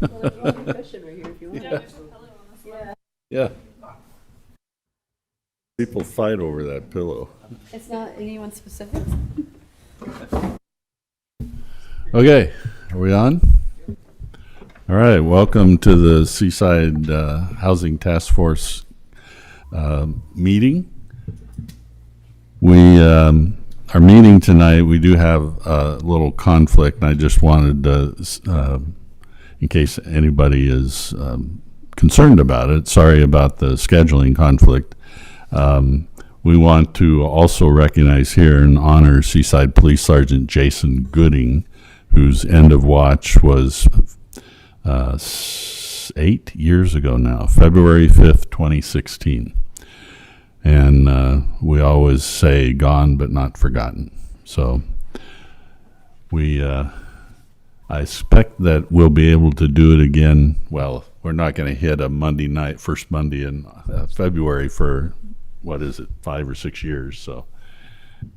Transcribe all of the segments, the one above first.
there's one cushion right here if you want. Yeah. People fight over that pillow. It's not anyone specific. Okay, are we on? All right, welcome to the Seaside Housing Task Force meeting. Our meeting tonight, we do have a little conflict, and I just wanted to, in case anybody is concerned about it, sorry about the scheduling conflict. We want to also recognize here and honor Seaside Police Sergeant Jason Gooding, whose end of watch was 8 years ago now, February 5th, 2016. And we always say gone but not forgotten. So I expect that we'll be able to do it again. Well, we're not going to hit a Monday night, first Monday in February for, 5 or 6 years. So,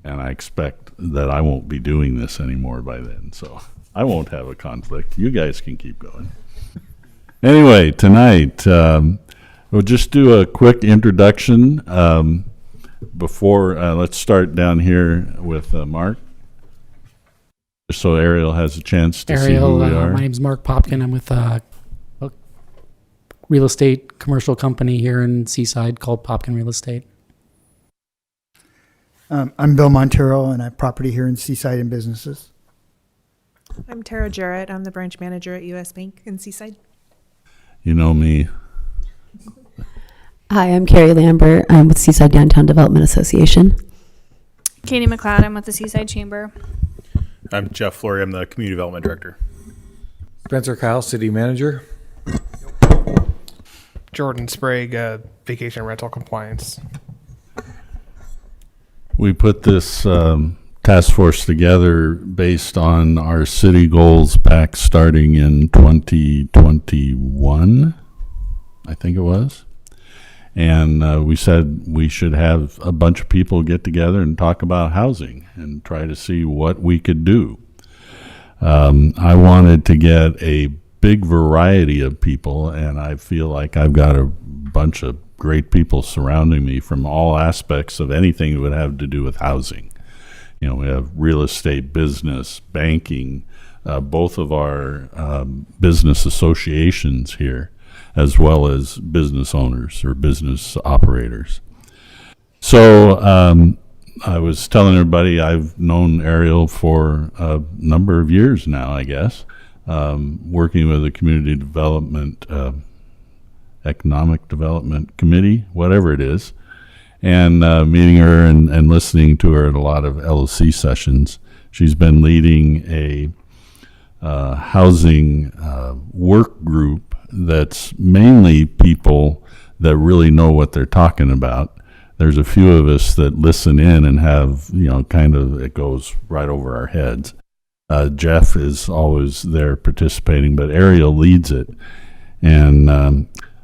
and I expect that I won't be doing this anymore by then. So I won't have a conflict. You guys can keep going. Anyway, tonight, we'll just do a quick introduction before, let's start down here with Mark. Just so Ariel has a chance to see who we are. My name's Mark Popkin. I'm with a real estate commercial company here in Seaside called Popkin Real Estate. I'm Bill Montero, and I have property here in Seaside and Businesses. I'm Tara Jarrett. I'm the branch manager at U.S. Bank in Seaside. You know me. Hi, I'm Carrie Lambert. I'm with Seaside Downtown Development Association. Katie McLeod, I'm with the Seaside Chamber. I'm Jeff Flory. I'm the Community Development Director. Spencer Kyle, City Manager. Jordan Sprague, Vacation Rental Compliance. We put this task force together based on our city goals back starting in 2021, I think it was. And we said we should have a bunch of people get together and talk about housing and try to see what we could do. I wanted to get a big variety of people, and I feel like I've got a bunch of great people surrounding me from all aspects of anything that would have to do with housing. You know, we have real estate, business, banking, both of our business associations here, as well as business owners or business operators. So I was telling everybody I've known Ariel for a number of years now, I guess, working with the Community Development, Economic Development Committee, whatever it is, and meeting her and listening to her at a lot of LOC sessions. She's been leading a housing work group that's mainly people that really know what they're talking about. There's a few of us that listen in and have, kind of, it goes right over our heads. Jeff is always there participating, but Ariel leads it. And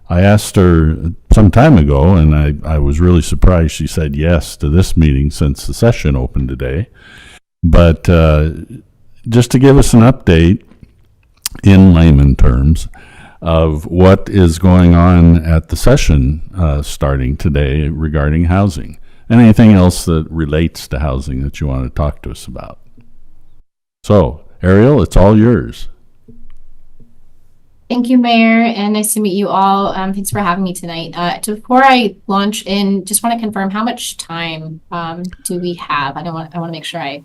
I asked her some time ago, and I was really surprised she said yes to this meeting since the session opened today. But just to give us an update in layman terms of what is going on at the session starting today regarding housing, and anything else that relates to housing that you want to talk to us about. So, Ariel, it's all yours. Thank you, Mayor, and nice to meet you all. Thanks for having me tonight. Before I launch in, just want to confirm how much time do we have? I want to make sure I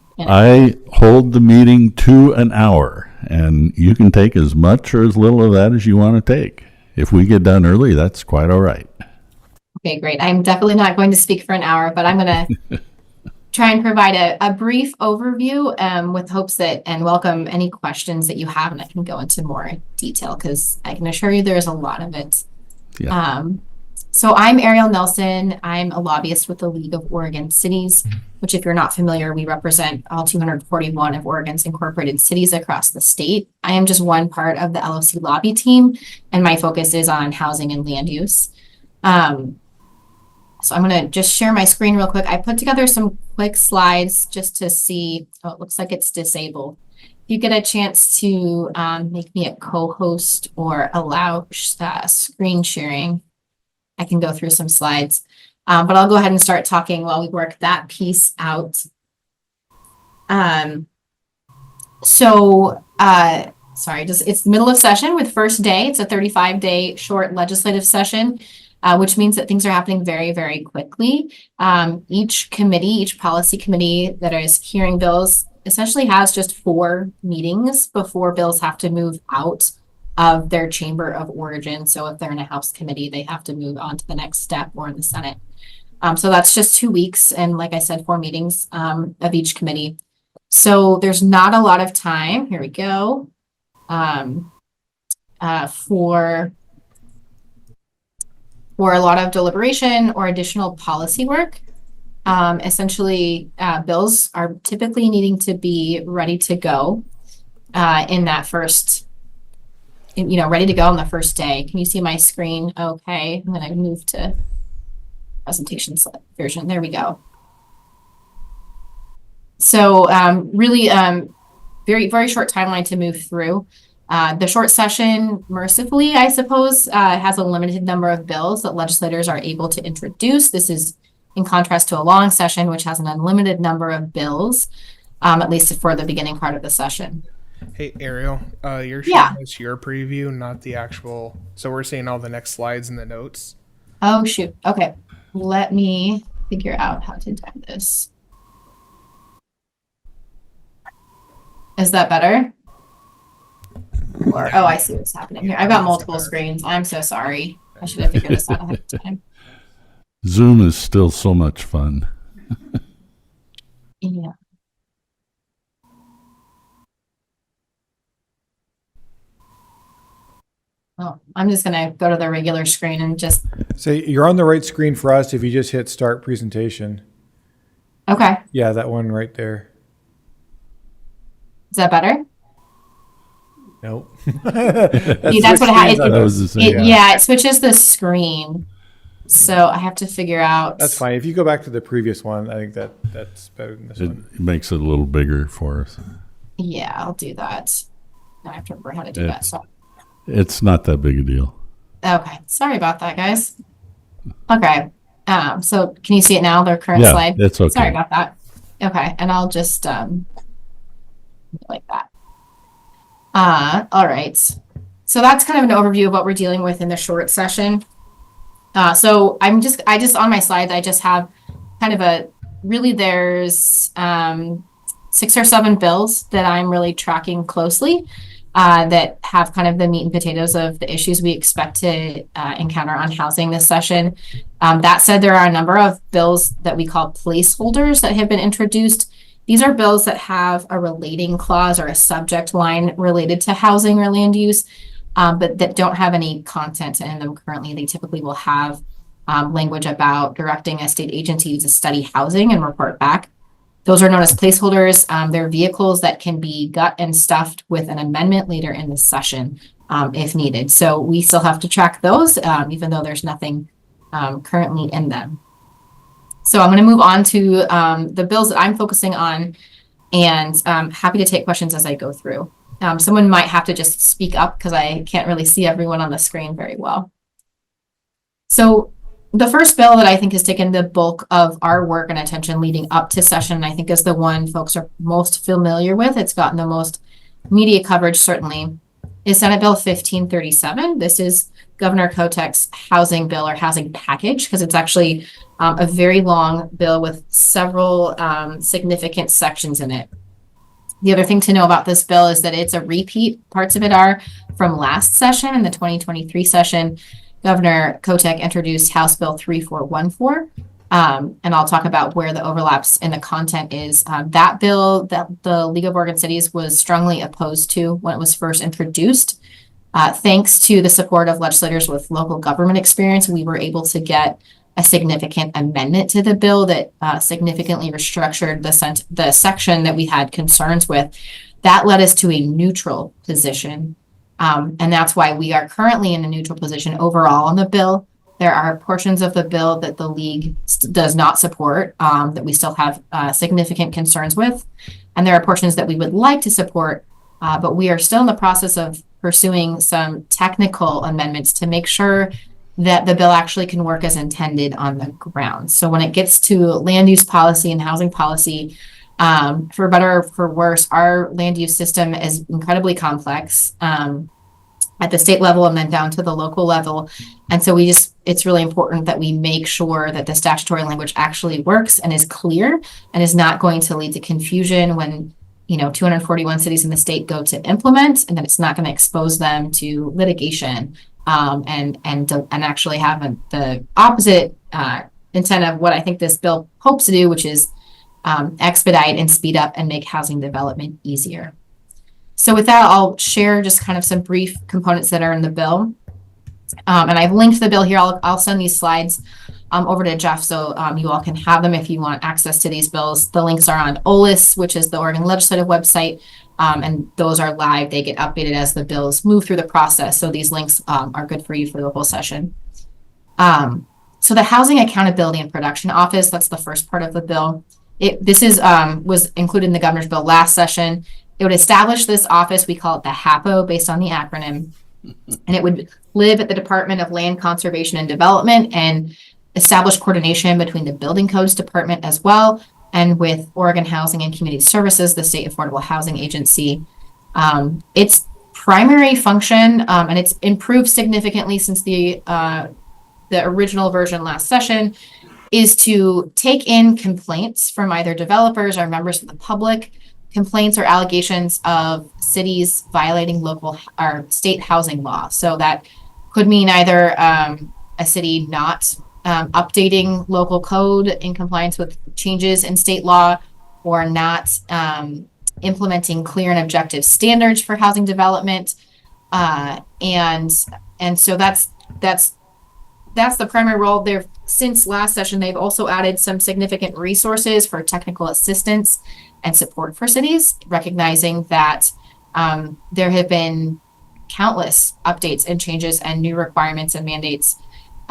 hold the meeting to an hour, and you can take as much or as little of that as you want to take. If we get done early, that's quite all right. Okay, great. I'm definitely not going to speak for an hour, but I'm going to try and provide a brief overview with hopes that, and welcome any questions that you have, and I can go into more detail because I can assure you there's a lot of it. Yeah. So I'm Ariel Nelson. I'm a lobbyist with the League of Oregon Cities, which, if you're not familiar, we represent all 241 of Oregon's incorporated cities across the state. I am just one part of the LOC lobby team, and my focus is on housing and land use. So I'm going to just share my screen real quick. I put together some quick slides just to see. Oh, it looks like it's disabled. If you get a chance to make me a co-host or allow screen sharing, I can go through some slides. But I'll go ahead and start talking while we work that piece out. Sorry, it's the middle of session with first day. It's a 35-day short legislative session, which means that things are happening very, very quickly. Each policy committee that is hearing bills essentially has just 4 meetings before bills have to move out of their chamber of origin. So if they're in a House committee, they have to move on to the next step, or in the Senate. So that's just 2 weeks. And like I said, 4 meetings of each committee. So there's not a lot of time. Here we go. For a lot of deliberation or additional policy work. Essentially, bills are typically needing to be ready to go in that first, ready to go on the first day. Can you see my screen? Okay, I'm going to move to presentation version. There we go. So really very, very short timeline to move through. The short session, mercifully, I suppose, has a limited number of bills that legislators are able to introduce. This is in contrast to a long session, which has an unlimited number of bills, at least for the beginning part of the session. Hey, Ariel, you're showing us your preview, not the actual. So we're seeing all the next slides in the notes. Oh, shoot. Okay. Let me figure out how to do this. Is that better? Or, I see what's happening here. I've got multiple screens. I'm so sorry. I should have figured this out ahead of time. Zoom is still so much fun. Yeah. Oh, I'm just going to go to the regular screen and just. So you're on the right screen for us if you just hit start presentation. Okay. Yeah, that one right there. Is that better? Nope. That's what happens. Yeah, it switches the screen. So I have to figure out. That's fine. If you go back to the previous one, I think that's better than this one. It makes it a little bigger for us. Yeah, I'll do that. Now I have to remember how to do that. So. It's not that big a deal. Okay. Sorry about that, guys. Okay. So can you see it now, the current slide? It's okay. Sorry about that. Okay. And I'll just like that. All right. So that's kind of an overview of what we're dealing with in the short session. So I just on my slides, I just have kind of there's 6 or 7 bills that I'm really tracking closely that have kind of the meat and potatoes of the issues we expect to encounter on housing this session. That said, there are a number of bills that we call placeholders that have been introduced. These are bills that have a relating clause or a subject line related to housing or land use, but that don't have any content in them currently. They typically will have language about directing a state agency to study housing and report back. Those are known as placeholders. They're vehicles that can be gut and stuffed with an amendment later in the session if needed. So we still have to track those, even though there's nothing currently in them. So I'm going to move on to the bills that I'm focusing on, and I'm happy to take questions as I go through. Someone might have to just speak up because I can't really see everyone on the screen very well. So the first bill that I think has taken the bulk of our work and attention leading up to session, I think is the one folks are most familiar with. It's gotten the most media coverage, certainly, is Senate Bill 1537. This is Governor Kotek's housing bill or housing package, because it's actually a very long bill with several significant sections in it. The other thing to know about this bill is that it's a repeat. Parts of it are from last session, in the 2023 session. Governor Kotek introduced House Bill 3414, and I'll talk about where the overlaps in the content is. That bill that the League of Oregon Cities was strongly opposed to when it was first introduced. Thanks to the support of legislators with local government experience, we were able to get a significant amendment to the bill that significantly restructured the section that we had concerns with. That led us to a neutral position. And that's why we are currently in a neutral position overall on the bill. There are portions of the bill that the league does not support, that we still have significant concerns with. And there are portions that we would like to support, But we are still in the process of pursuing some technical amendments to make sure that the bill actually can work as intended on the ground. So when it gets to land use policy and housing policy, for better or for worse, our land use system is incredibly complex at the state level and then down to the local level. And so it's really important that we make sure that the statutory language actually works and is clear and is not going to lead to confusion when 241 cities in the state go to implement, and that it's not going to expose them to litigation and actually have the opposite intent of what I think this bill hopes to do, which is expedite and speed up and make housing development easier. So with that, I'll share just kind of some brief components that are in the bill. And I've linked the bill here. I'll send these slides over to Jeff so you all can have them if you want access to these bills. The links are on OLIS, which is the Oregon Legislative website, and those are live. They get updated as the bills move through the process. So these links are good for you for the whole session. So the Housing Accountability and Production Office, that's the first part of the bill. This was included in the governor's bill last session. It would establish this office. We call it the HAPO based on the acronym. And it would live at the Department of Land Conservation and Development and establish coordination between the Building Codes Department as well and with Oregon Housing and Community Services, the State Affordable Housing Agency. Its primary function, and it's improved significantly since the original version last session, is to take in complaints from either developers or members of the public, complaints or allegations of cities violating local or state housing law. So that could mean either a city not updating local code in compliance with changes in state law, or not implementing clear and objective standards for housing development. And so that's the primary role there. Since last session, they've also added some significant resources for technical assistance and support for cities, recognizing that there have been countless updates and changes and new requirements and mandates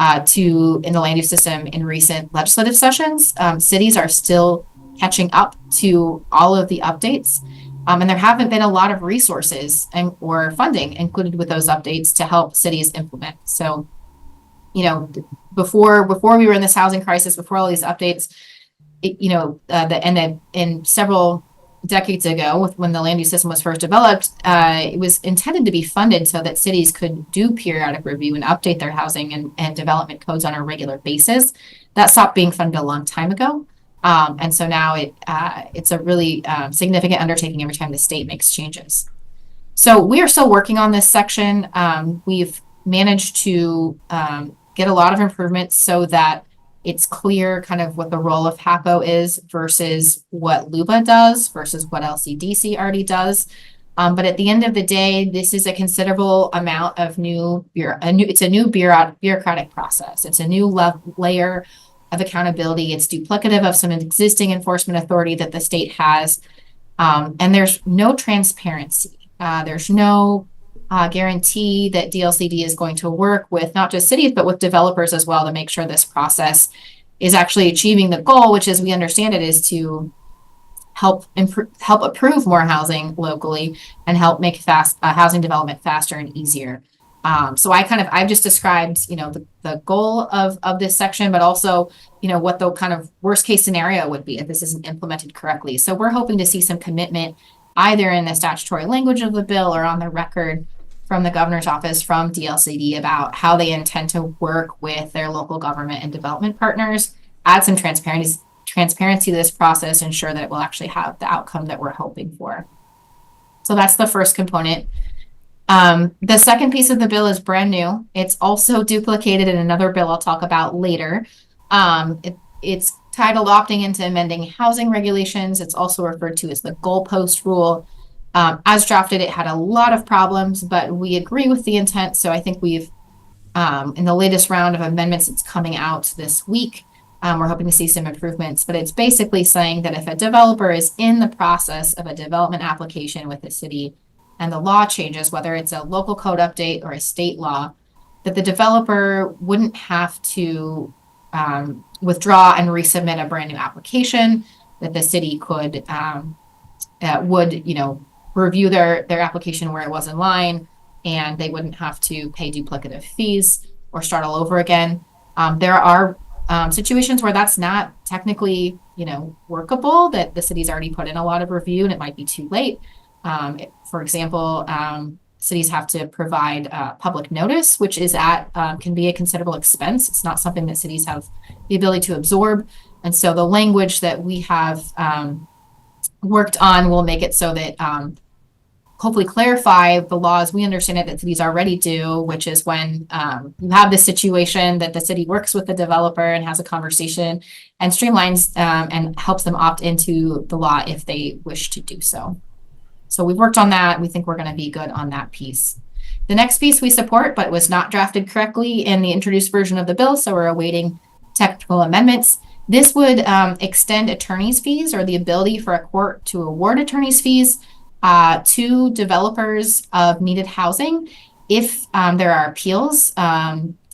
in the land use system in recent legislative sessions. Cities are still catching up to all of the updates, and there haven't been a lot of resources or funding included with those updates to help cities implement. So, before we were in this housing crisis, before all these updates, in several decades ago, when the land use system was first developed, it was intended to be funded so that cities could do periodic review and update their housing and development codes on a regular basis. That stopped being funded a long time ago. And so now it's a really significant undertaking every time the state makes changes. So we are still working on this section. We've managed to get a lot of improvements so that it's clear kind of what the role of HAPO is versus what LUBA does versus what LCDC already does. But at the end of the day, this is a considerable amount of it's a new bureaucratic process. It's a new layer of accountability. It's duplicative of some existing enforcement authority that the state has. And there's no transparency. There's no guarantee that DLCD is going to work with not just cities, but with developers as well to make sure this process is actually achieving the goal, which, as we understand it, is to help approve more housing locally and help make housing development faster and easier. So I've just described, the goal of this section, but also, what the kind of worst case scenario would be if this isn't implemented correctly. So we're hoping to see some commitment either in the statutory language of the bill or on the record from the governor's office, from DLCD, about how they intend to work with their local government and development partners, add some transparency to this process, ensure that it will actually have the outcome that we're hoping for. So that's the first component. The second piece of the bill is brand new. It's also duplicated in another bill I'll talk about later. It's titled Opting into Amending Housing Regulations. It's also referred to as the goalpost rule. As drafted, it had a lot of problems, but we agree with the intent. So I think we've, in the latest round of amendments that's coming out this week, we're hoping to see some improvements. But it's basically saying that if a developer is in the process of a development application with the city and the law changes, whether it's a local code update or a state law, that the developer wouldn't have to withdraw and resubmit a brand new application, that the city would review their application where it was in line, and they wouldn't have to pay duplicative fees or start all over again. There are situations where that's not technically, workable, that the city's already put in a lot of review and it might be too late. For example, cities have to provide public notice, which can be a considerable expense. It's not something that cities have the ability to absorb. And so the language that we have worked on will make it so that hopefully clarify the laws we understand it that cities already do, which is when you have this situation that the city works with the developer and has a conversation and streamlines and helps them opt into the law if they wish to do so. So we've worked on that. We think we're going to be good on that piece. The next piece we support, but was not drafted correctly in the introduced version of the bill, so we're awaiting technical amendments. This would extend attorney's fees, or the ability for a court to award attorney's fees to developers of needed housing if there are appeals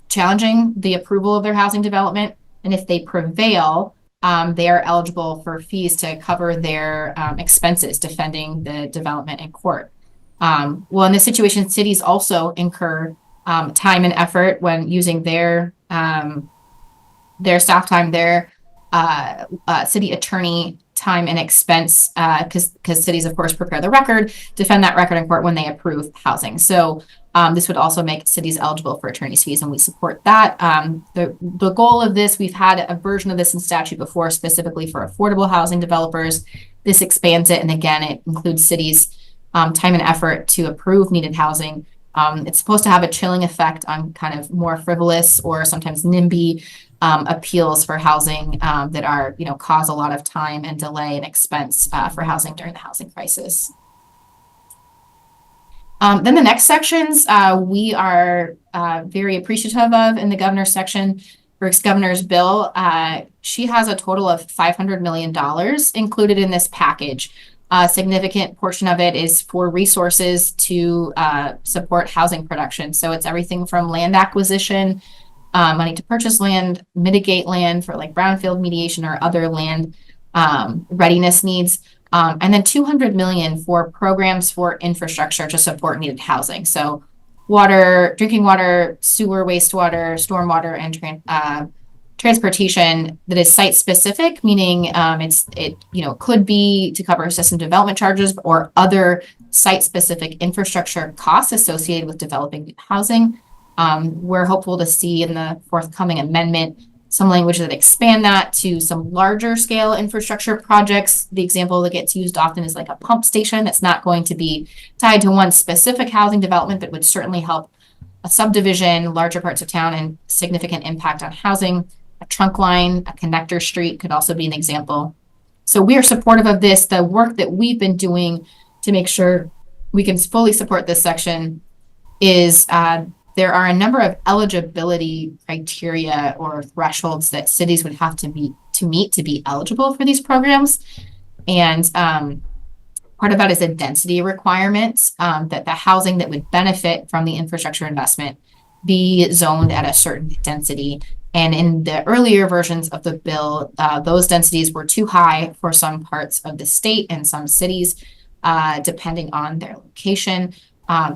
challenging the approval of their housing development. And if they prevail, they are eligible for fees to cover their expenses defending the development in court. Well, in this situation, cities also incur time and effort when using their staff time, their city attorney time and expense, because cities, of course, prepare the record, defend that record in court when they approve housing. So this would also make cities eligible for attorney's fees, and we support that. The goal of this, we've had a version of this in statute before, specifically for affordable housing developers. This expands it, and again, it includes cities' time and effort to approve needed housing. It's supposed to have a chilling effect on kind of more frivolous or sometimes NIMBY appeals for housing that are, cause a lot of time and delay and expense for housing during the housing crisis. Then the next sections we are very appreciative of in the governor's section. Rick's governor's bill. She has a total of $500 million included in this package. A significant portion of it is for resources to support housing production. So it's everything from land acquisition, money to purchase land, mitigate land for like brownfield mediation or other land readiness needs, and then $200 million for programs for infrastructure to support needed housing. So water, drinking water, sewer, wastewater, stormwater, and transportation that is site specific, meaning it could be to cover system development charges or other site specific infrastructure costs associated with developing housing. We're hopeful to see in the forthcoming amendment some language that expand that to some larger scale infrastructure projects. The example that gets used often is like a pump station. It's not going to be tied to one specific housing development, but would certainly help a subdivision, larger parts of town, and significant impact on housing. A trunk line, a connector street could also be an example. So we are supportive of this. The work that we've been doing to make sure we can fully support this section is there are a number of eligibility criteria or thresholds that cities would have to meet to be eligible for these programs. And part of that is a density requirement, that the housing that would benefit from the infrastructure investment be zoned at a certain density. And in the earlier versions of the bill, those densities were too high for some parts of the state and some cities, depending on their location.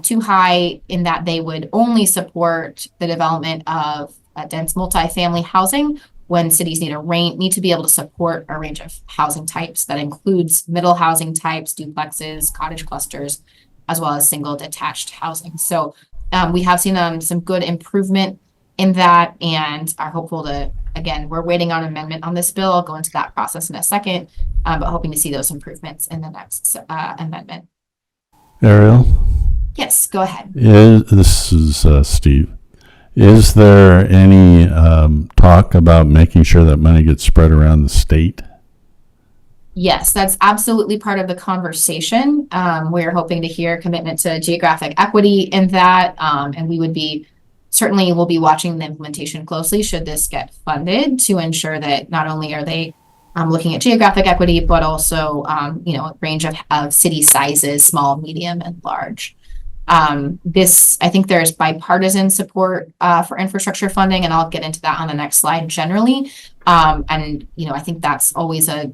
Too high in that they would only support the development of dense multifamily housing when cities need to be able to support a range of housing types that includes middle housing types, duplexes, cottage clusters, as well as single detached housing. So we have seen some good improvement in that and are hopeful to, again, we're waiting on amendment on this bill. I'll go into that process in a second, but hoping to see those improvements in the next amendment. Ariel? Yes, go ahead. This is Steve. Is there any talk about making sure that money gets spread around the state? Yes, that's absolutely part of the conversation. We're hoping to hear commitment to geographic equity in that, and we'll be watching the implementation closely should this get funded to ensure that not only are they looking at geographic equity, but also a range of city sizes, small, medium, and large. I think there's bipartisan support for infrastructure funding, and I'll get into that on the next slide generally. I think that's always a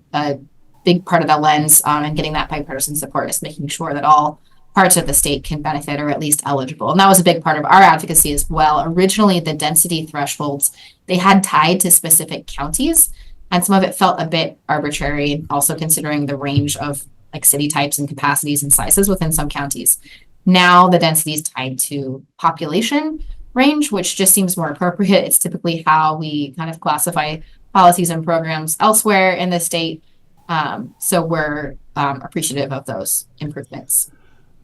big part of the lens and getting that bipartisan support is making sure that all parts of the state can benefit or at least eligible. And that was a big part of our advocacy as well. Originally, the density thresholds, they had tied to specific counties, and some of it felt a bit arbitrary, also considering the range of like city types and capacities and sizes within some counties. Now the density is tied to population range, which just seems more appropriate. It's typically how we kind of classify policies and programs elsewhere in the state. So we're appreciative of those improvements.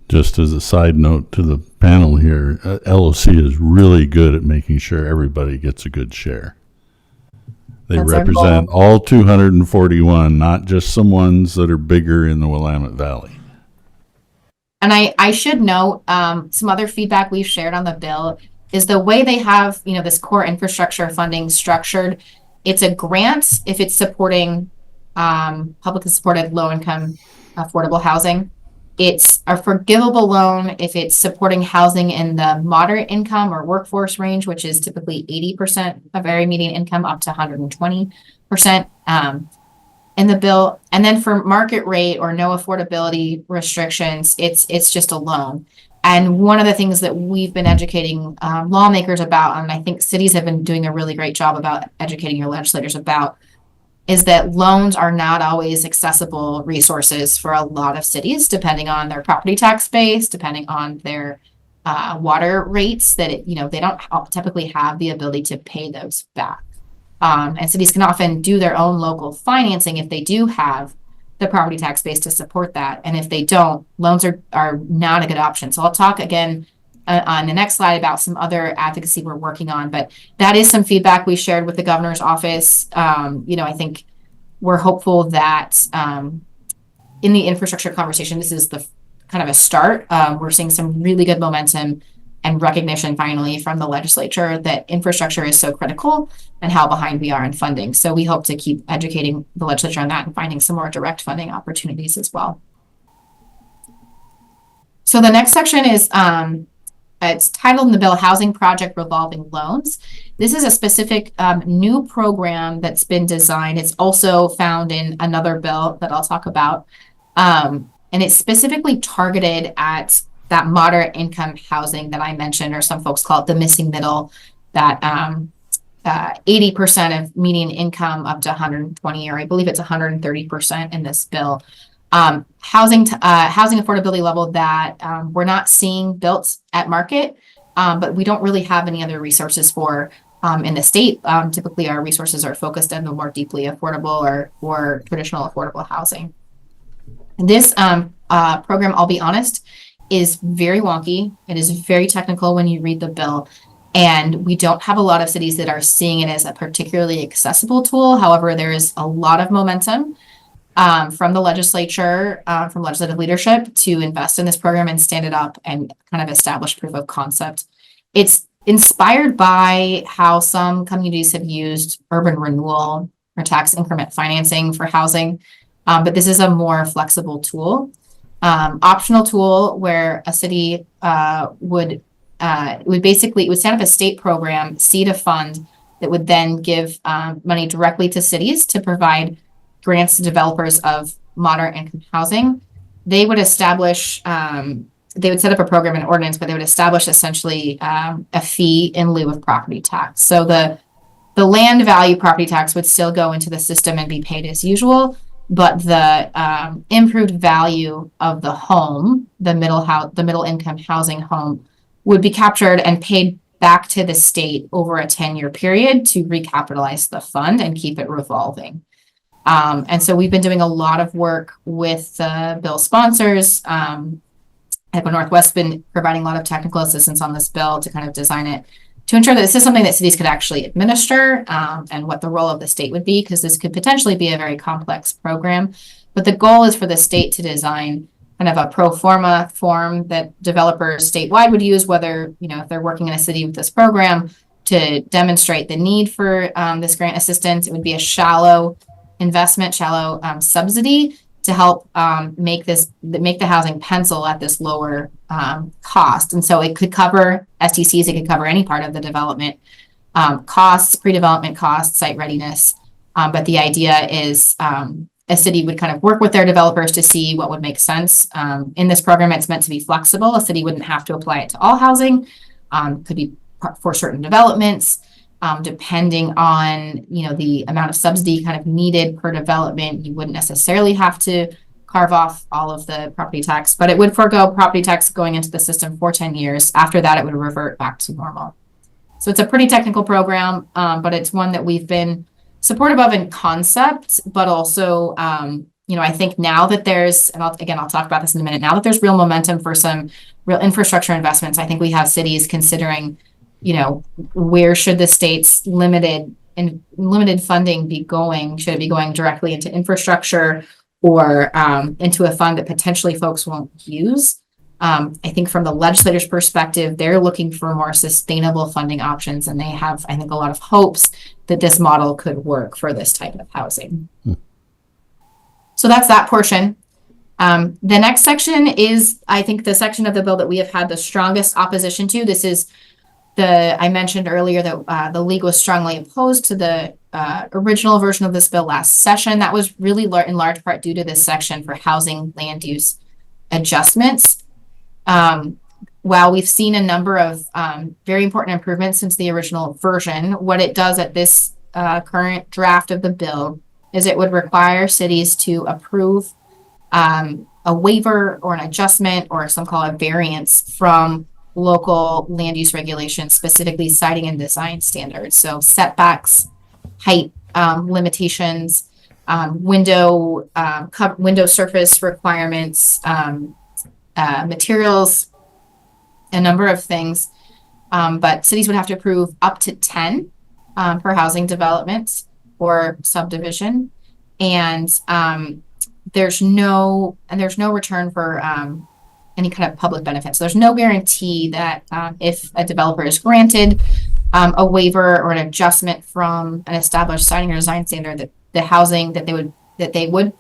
Just as a side note to the panel here, LOC is really good at making sure everybody gets a good share. They That's our represent all 241, not just some ones that are bigger in the Willamette Valley. And I should note some other feedback we've shared on the bill is the way they have, this core infrastructure funding structured. It's a grant if it's supporting publicly supported low-income affordable housing. It's a forgivable loan if it's supporting housing in the moderate income or workforce range, which is typically 80% of area median income up to 120% in the bill. And then for market rate or no affordability restrictions, it's just a loan. And one of the things that we've been educating lawmakers about, and I think cities have been doing a really great job about educating your legislators about, is that loans are not always accessible resources for a lot of cities, depending on their property tax base, depending on their water rates, that they don't typically have the ability to pay those back. And cities can often do their own local financing if they do have the property tax base to support that. And if they don't, loans are not a good option. So I'll talk again on the next slide about some other advocacy we're working on, but that is some feedback we shared with the governor's office. I think we're hopeful that in the infrastructure conversation, this is the kind of a start. We're seeing some really good momentum and recognition finally from the legislature that infrastructure is so critical and how behind we are in funding. So we hope to keep educating the legislature on that and finding some more direct funding opportunities as well. So the next section is it's titled in the bill, Housing Project Revolving Loans. This is a specific new program that's been designed. It's also found in another bill that I'll talk about. And it's specifically targeted at that moderate income housing that I mentioned, or some folks call it the missing middle, that 80% of median income up to 120, or I believe it's 130% in this bill. Housing affordability level that we're not seeing built at market, but we don't really have any other resources for in the state. Typically, our resources are focused on the more deeply affordable or traditional affordable housing. And this program, I'll be honest, is very wonky. It is very technical when you read the bill. And we don't have a lot of cities that are seeing it as a particularly accessible tool. However, there is a lot of momentum from the legislature, from legislative leadership to invest in this program and stand it up and kind of establish proof of concept. It's inspired by how some communities have used urban renewal or tax increment financing for housing, but this is a more flexible tool, optional tool where a city would stand up a state program, seed a fund that would then give money directly to cities to provide grants to developers of moderate income housing. They would establish, they would set up a program and ordinance, but they would establish essentially a fee in lieu of property tax. So the land value property tax would still go into the system and be paid as usual, but the improved value of the home, the middle income housing home, would be captured and paid back to the state over a 10-year period to recapitalize the fund and keep it revolving. And so we've been doing a lot of work with the bill sponsors. Echo Northwest has been providing a lot of technical assistance on this bill to kind of design it to ensure that this is something that cities could actually administer, and what the role of the state would be, because this could potentially be a very complex program. But the goal is for the state to design kind of a pro forma form that developers statewide would use, whether, if they're working in a city with this program, to demonstrate the need for this grant assistance. It would be a shallow investment, shallow subsidy to help make the housing pencil at this lower cost. And so it could cover STCs, it could cover any part of the development costs, pre-development costs, site readiness. But the idea is a city would kind of work with their developers to see what would make sense. In this program, it's meant to be flexible. A city wouldn't have to apply it to all housing. Could be for certain developments, depending on, the amount of subsidy kind of needed per development. You wouldn't necessarily have to carve off all of the property tax, but it would forego property tax going into the system for 10 years. After that, it would revert back to normal. So it's a pretty technical program, but it's one that we've been supportive of in concept, but also, I think now that there's, and I'll talk about this in a minute, now that there's real momentum for some real infrastructure investments, I think we have cities considering, where should the state's limited funding be going? Should it be going directly into infrastructure or into a fund that potentially folks won't use? I think from the legislator's perspective, they're looking for more sustainable funding options, and they have, I think, a lot of hopes that this model could work for this type of housing. So that's that portion. The next section is, I think, the section of the bill that we have had the strongest opposition to. This is I mentioned earlier that the league was strongly opposed to the original version of this bill last session. That was really in large part due to this section for housing land use adjustments. While we've seen a number of very important improvements since the original version, what it does at this current draft of the bill is it would require cities to approve a waiver or an adjustment, or some call it variance, from local land use regulations, specifically siting and design standards. So setbacks, height limitations, window surface requirements, materials, a number of things. But cities would have to approve up to 10 per housing development or subdivision. And there's no return for any kind of public benefit. So there's no guarantee that if a developer is granted a waiver or an adjustment from an established siting or design standard, that the housing that they would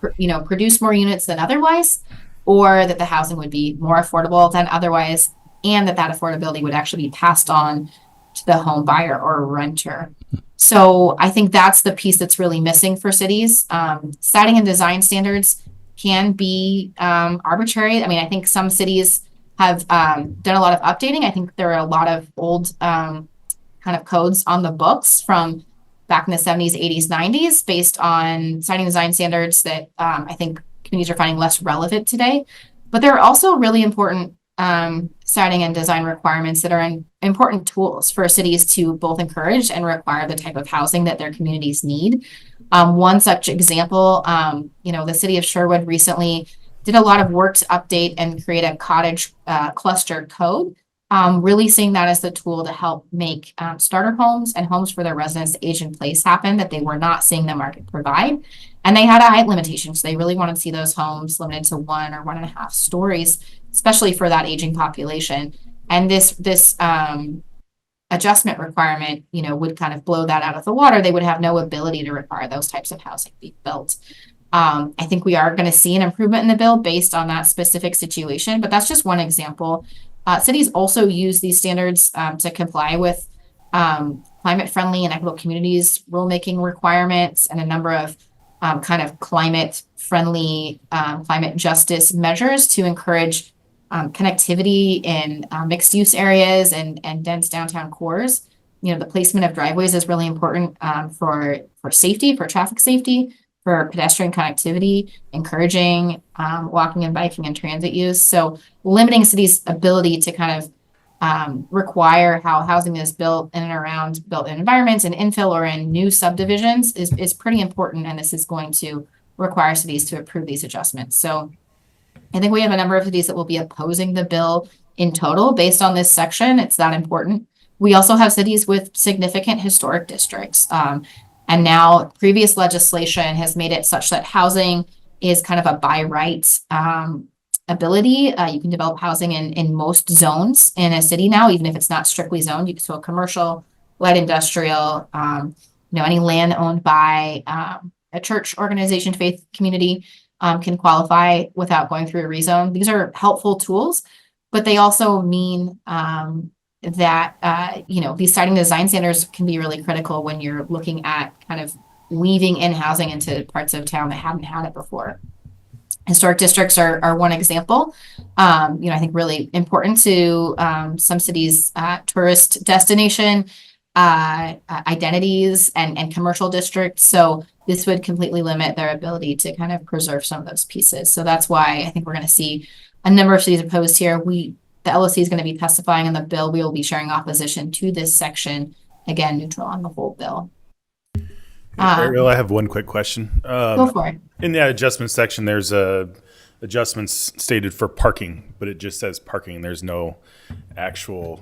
produce more units than otherwise, or that the housing would be more affordable than otherwise, and that affordability would actually be passed on to the home buyer or renter. So I think that's the piece that's really missing for cities. Siting and design standards can be arbitrary. I mean, I think some cities have done a lot of updating. I think there are a lot of old kind of codes on the books from back in the 70s, 80s, 90s based on siting design standards that I think communities are finding less relevant today. But there are also really important siting and design requirements that are important tools for cities to both encourage and require the type of housing that their communities need. One such example, the city of Sherwood recently did a lot of work to update and create a cottage cluster code, really seeing that as the tool to help make starter homes and homes for their residents to age in place happen that they were not seeing the market provide. And they had a height limitation, so they really wanted to see those homes limited to 1 or 1.5 stories, especially for that aging population. And this adjustment requirement, would kind of blow that out of the water. They would have no ability to require those types of housing be built. I think we are going to see an improvement in the bill based on that specific situation, but that's just one example. Cities also use these standards to comply with climate-friendly and equitable communities rulemaking requirements and a number of kind of climate-friendly, climate justice measures to encourage connectivity in mixed-use areas and dense downtown cores. The placement of driveways is really important for safety, for traffic safety, for pedestrian connectivity, encouraging walking and biking and transit use. So limiting cities' ability to kind of require how housing is built in and around built environments and infill or in new subdivisions is pretty important. And this is going to require cities to approve these adjustments. So I think we have a number of cities that will be opposing the bill in total based on this section. It's that important. We also have cities with significant historic districts. And now previous legislation has made it such that housing is kind of a by right ability. You can develop housing in most zones in a city now, even if it's not strictly zoned. You can so commercial, light industrial, any land owned by a church organization, faith community can qualify without going through a rezone. These are helpful tools, but they also mean that these siting design standards can be really critical when you're looking at kind of weaving in housing into parts of town that haven't had it before. Historic districts are one example. I think really important to some cities' tourist destination identities and commercial districts. So this would completely limit their ability to kind of preserve some of those pieces. So that's why I think we're going to see a number of cities opposed here. The LOC is going to be testifying in the bill. We will be sharing opposition to this section. Again, neutral on the whole bill. Ariel, I have one quick question. Go for it. In the adjustment section, there's adjustments stated for parking, but it just says parking. There's no actual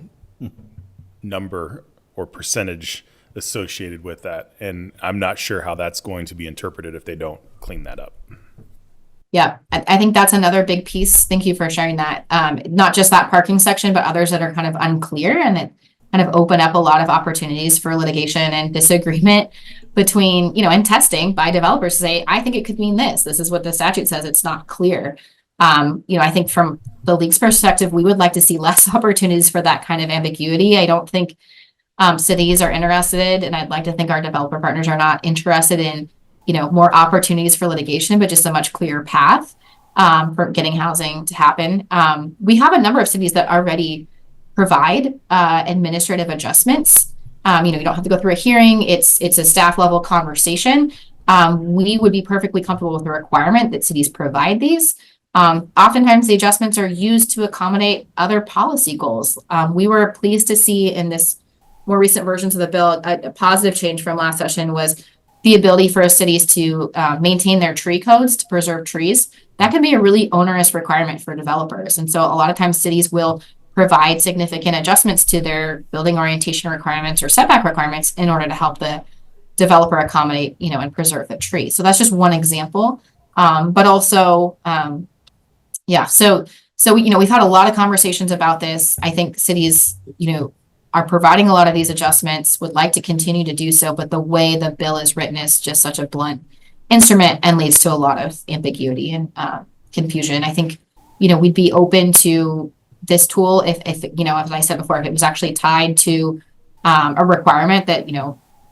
number or percentage associated with that. And I'm not sure how that's going to be interpreted if they don't clean that up. Yeah, I think that's another big piece. Thank you for sharing that. Not just that parking section, but others that are kind of unclear and that kind of open up a lot of opportunities for litigation and disagreement between, and testing by developers to say, I think it could mean this. This is what the statute says. It's not clear. I think from the league's perspective, we would like to see less opportunities for that kind of ambiguity. I don't think cities are interested, and I'd like to think our developer partners are not interested in, more opportunities for litigation, but just a much clearer path for getting housing to happen. We have a number of cities that already provide administrative adjustments. You don't have to go through a hearing. It's a staff level conversation. We would be perfectly comfortable with the requirement that cities provide these. Oftentimes the adjustments are used to accommodate other policy goals. We were pleased to see in this more recent versions of the bill, a positive change from last session was the ability for cities to maintain their tree codes to preserve trees. That can be a really onerous requirement for developers. And so a lot of times cities will provide significant adjustments to their building orientation requirements or setback requirements in order to help the developer accommodate, and preserve the tree. So that's just one example. But also, so we've had a lot of conversations about this. I think cities, are providing a lot of these adjustments, would like to continue to do so, but the way the bill is written is just such a blunt instrument and leads to a lot of ambiguity and confusion. I think, we'd be open to this tool if as I said before, if it was actually tied to a requirement that,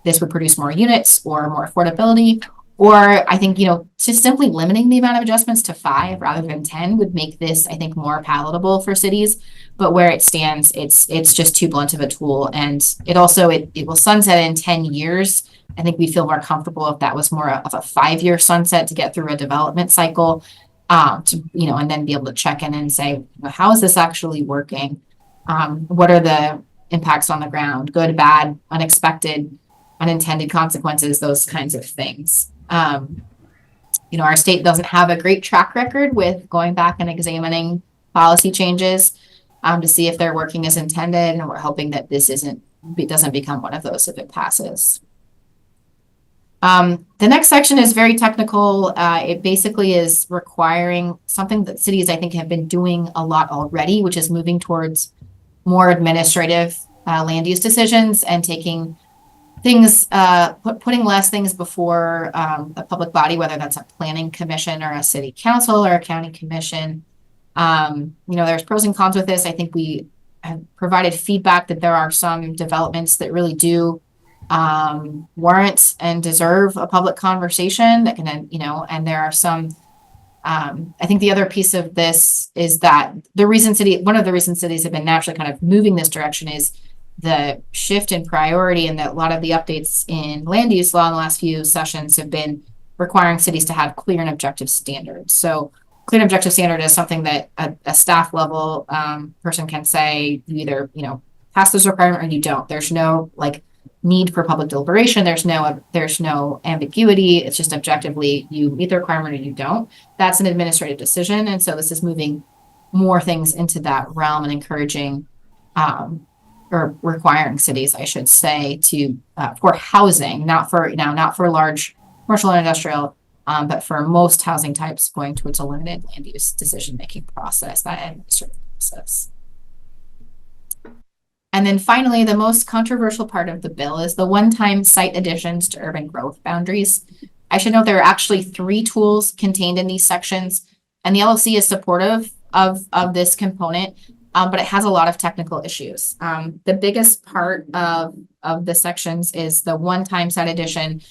this would produce more units or more affordability, or I think, just simply limiting the amount of adjustments to 5 rather than 10 would make this, I think, more palatable for cities. But where it stands, it's just too blunt of a tool. And it will sunset in 10 years. I think we feel more comfortable if that was more of a 5-year sunset to get through a development cycle, and then be able to check in and say, how is this actually working? What are the impacts on the ground? Good, bad, unexpected, unintended consequences, those kinds of things. Our state doesn't have a great track record with going back and examining policy changes to see if they're working as intended. And we're hoping that this doesn't become one of those if it passes. The next section is very technical. It basically is requiring something that cities, I think, have been doing a lot already, which is moving towards more administrative land use decisions and taking things, putting less things before a public body, whether that's a planning commission or a city council or a county commission. There's pros and cons with this. I think we have provided feedback that there are some developments that really do warrant and deserve a public conversation that can, and there are some, I think the other piece of this is that one of the reasons cities have been naturally kind of moving this direction is the shift in priority, and that a lot of the updates in land use law in the last few sessions have been requiring cities to have clear and objective standards. So clear and objective standard is something that a staff level person can say, you either, pass this requirement or you don't. There's no need for public deliberation. There's no ambiguity. It's just objectively you meet the requirement or you don't. That's an administrative decision. And so this is moving more things into that realm and encouraging or requiring cities, I should say, to for housing, not for large commercial and industrial, but for most housing types going towards a limited land use decision-making process, that administrative process. And then finally, the most controversial part of the bill is the one-time site additions to urban growth boundaries. I should note there are actually 3 tools contained in these sections, and the LLC is supportive of this component, but it has a lot of technical issues. The biggest part of the sections is the one-time site addition.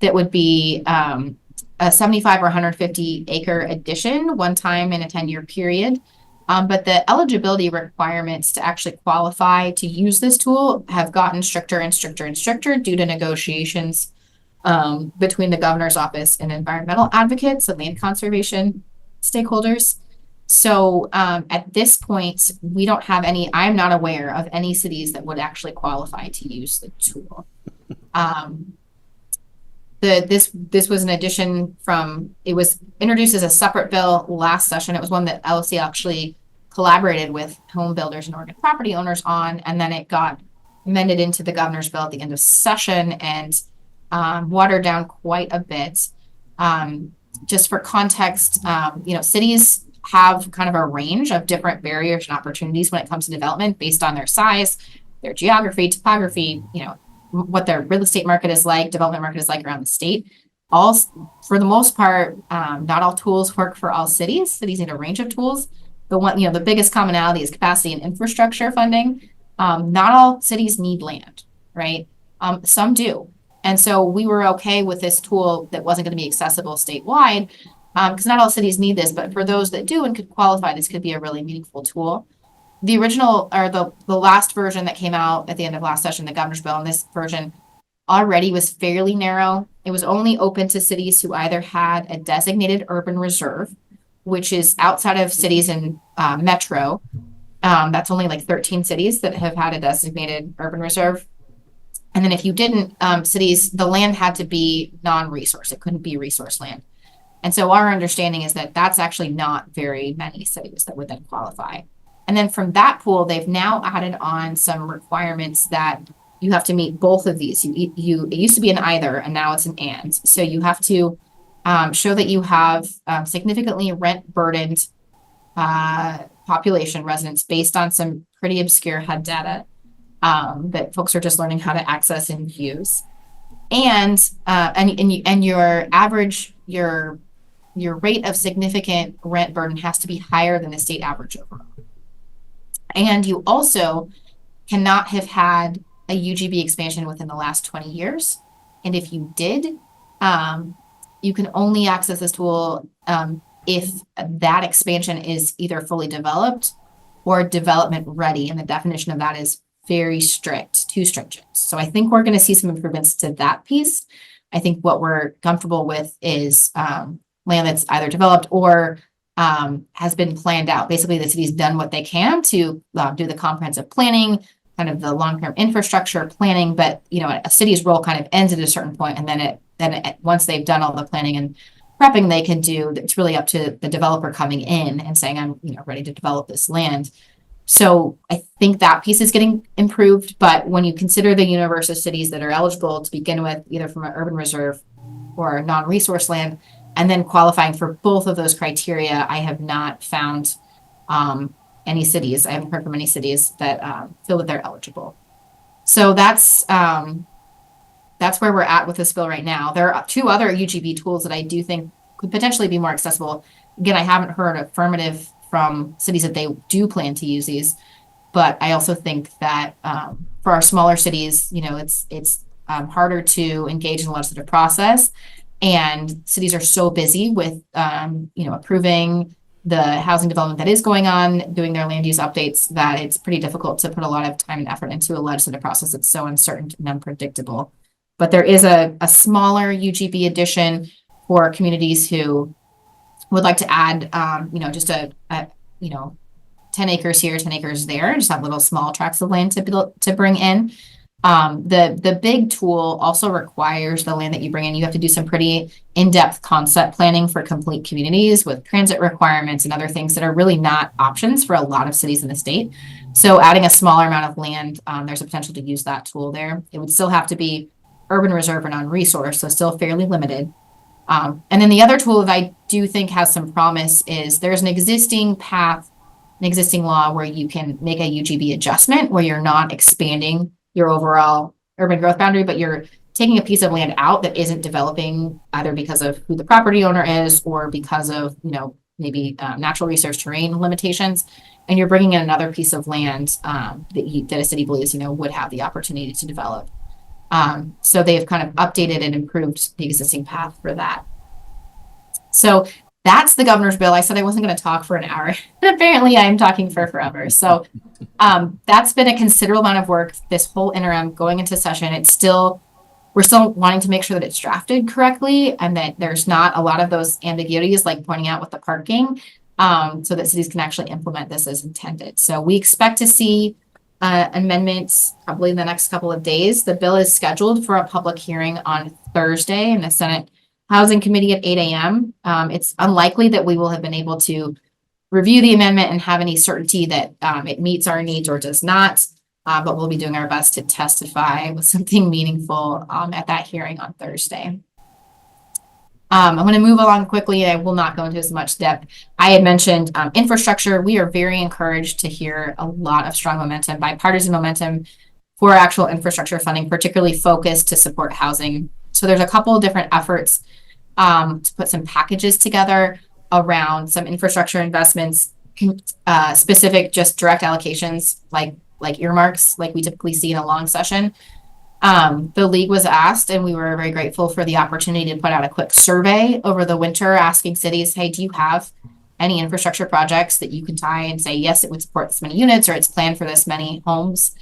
that would be a 75 or 150 acre addition one time in a 10-year period. But the eligibility requirements to actually qualify to use this tool have gotten stricter and stricter and stricter due to negotiations between the governor's office and environmental advocates and land conservation stakeholders. So at this point, we don't have any, I'm not aware of any cities that would actually qualify to use the tool. This was an addition from, it was introduced as a separate bill last session. It was one that LC actually collaborated with home builders and Oregon property owners on, and then it got amended into the governor's bill at the end of session and watered down quite a bit. Just for context, cities have kind of a range of different barriers and opportunities when it comes to development based on their size, their geography, topography, what their real estate market is like, development market is like around the state. All, for the most part, not all tools work for all cities. Cities need a range of tools. The biggest commonality is capacity and infrastructure funding. Not all cities need land, right? Some do. And so we were okay with this tool that wasn't going to be accessible statewide, because not all cities need this, but for those that do and could qualify, this could be a really meaningful tool. The original, or the last version that came out at the end of last session, the governor's bill, and this version already was fairly narrow. It was only open to cities who either had a designated urban reserve, which is outside of cities in metro. That's only like 13 cities that have had a designated urban reserve. And then if you didn't, cities, the land had to be non-resource. It couldn't be resource land. And so our understanding is that that's actually not very many cities that would then qualify. And then from that pool, they've now added on some requirements that you have to meet both of these. It used to be an either, and now it's an and. So you have to show that you have significantly rent burdened population residents based on some pretty obscure HUD data that folks are just learning how to access and use. And your average, your rate of significant rent burden has to be higher than the state average overall. And you also cannot have had a UGB expansion within the last 20 years. And if you did, you can only access this tool if that expansion is either fully developed or development ready. And the definition of that is very strict, too stringent. So I think we're going to see some improvements to that piece. I think what we're comfortable with is land that's either developed or has been planned out. Basically, the city's done what they can to do the comprehensive planning, kind of the long-term infrastructure planning. But a city's role kind of ends at a certain point, and then once they've done all the planning and prepping, they can do. It's really up to the developer coming in and saying, "I'm ready to develop this land." So I think that piece is getting improved. But when you consider the universe of cities that are eligible to begin with, either from an urban reserve or non-resource land, and then qualifying for both of those criteria, I have not found any cities. I haven't heard from any cities that feel that they're eligible. So that's where we're at with this bill right now. There are two other UGB tools that I do think could potentially be more accessible. Again, I haven't heard affirmative from cities that they do plan to use these, but I also think that for our smaller cities, it's harder to engage in the legislative process. And cities are so busy with, approving the housing development that is going on, doing their land use updates, that it's pretty difficult to put a lot of time and effort into a legislative process that's so uncertain and unpredictable. But there is a smaller UGB addition for communities who would like to add, just a 10 acres here, 10 acres there, just have little small tracts of land to bring in. The big tool also requires the land that you bring in. You have to do some pretty in-depth concept planning for complete communities with transit requirements and other things that are really not options for a lot of cities in the state. So adding a smaller amount of land, there's a potential to use that tool there. It would still have to be urban reserve and non-resource, so still fairly limited. And then the other tool that I do think has some promise is there's an existing path, an existing law where you can make a UGB adjustment where you're not expanding your overall urban growth boundary, but you're taking a piece of land out that isn't developing either because of who the property owner is or because of, maybe natural resource terrain limitations. And you're bringing in another piece of land that a city believes, would have the opportunity to develop. So they've kind of updated and improved the existing path for that. So that's the governor's bill. I said I wasn't going to talk for an hour. And apparently I'm talking for forever. So that's been a considerable amount of work this whole interim going into session. We're still wanting to make sure that it's drafted correctly and that there's not a lot of those ambiguities, like pointing out with the parking, so that cities can actually implement this as intended. So we expect to see amendments probably in the next couple of days. The bill is scheduled for a public hearing on Thursday in the Senate Housing Committee at 8 a.m. It's unlikely that we will have been able to review the amendment and have any certainty that it meets our needs or does not. But we'll be doing our best to testify with something meaningful at that hearing on Thursday. I'm going to move along quickly. I will not go into as much depth. I had mentioned infrastructure. We are very encouraged to hear a lot of strong momentum, bipartisan momentum for actual infrastructure funding, particularly focused to support housing. So there's a couple of different efforts to put some packages together around some infrastructure investments, specific just direct allocations like earmarks, like we typically see in a long session. The league was asked, and we were very grateful for the opportunity to put out a quick survey over the winter asking cities, hey, do you have any infrastructure projects that you can tie and say, yes, it would support this many units or it's planned for this many homes?